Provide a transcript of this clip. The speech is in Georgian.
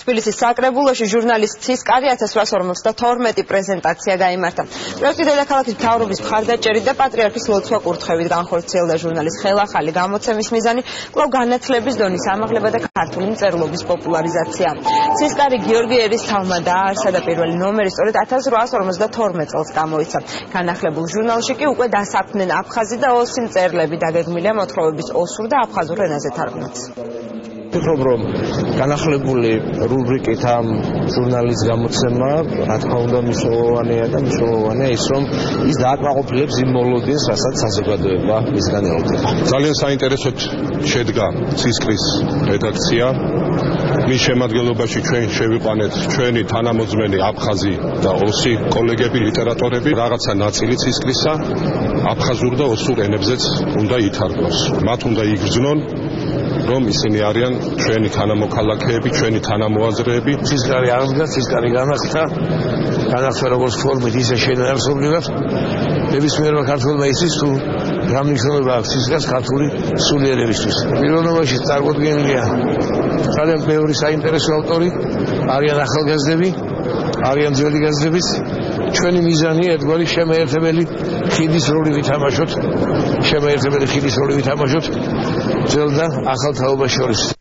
თბილისის საკრებულოში ჟურნალისტ ცისკარი 1852 პრეზენტაცია გაიმართა. პროექტი დედაქალაქის მთავრობის მხარდაჭერით და პატრიარქის ლოცვა კურთხევით განხორციელდა. ჟურნალის ხელახალი გამოცემის მიზანი კვლავ განათლების დონის ამაღლება და ქართული მწერლობის პოპულარიზაცია. ცისკარი გიორგი ერისთავმა დააარსა და პირველი ნომერი სწორედ 1852 წელს გამოიცა. განახლებულ ჟურნალში კი უკვე დასაქმდნენ აფხაზი და ოსი მწერლები. დაგეგმილია მოთხრობების ოსურ და აფხაზურ ენაზე თარგმნაც. ვფიქრობ, რომ განახლებული რუბრიკით ამ ჟურნალის გამოცემა, რა თქმა უნდა, მნიშვნელოვანია და მნიშვნელოვანია ის, რომ ის დააკმაყოფილებს იმ მოლოდინს, რასაც საზოგადოება მისგან ელოდება. ძალიან საინტერესოდ შედგა ცისკრის რედაქცია. მის შემადგენლობაში ჩვენ შევიყვანეთ ჩვენი თანამოძმენი აფხაზი და ოსი კოლეგები, ლიტერატორები, რაღაცა ნაწილი ცისკრისა აფხაზურ და ოსურ ენებზეც უნდა ითარგმნოს. მათ უნდა იგრძნონ, რომ ისინი არიან ჩვენი თანამოქალაქეები, ჩვენი თანამოაზრეები. ცისკარი აღდგა, ცისკარი განახლდა როგორც ფორმით, ისე შედარებრივად. ნებისმიერმა ქართველმა იცის თუ რა მნიშვნელობა აქვს ცისკარს ქართული სულიერებისთვის. პიროვნებაში წარმოდგენილია ძალიან ბევრი საინტერესო ავტორი, არიან ახალგაზრდები, არიან ძველი გაზრდებიც. ჩვენი მიზანი ერთგვარი შემაერთებელი ხიდის როლი ვითამაშოთ, ძველ და ახალ თაობას შორის.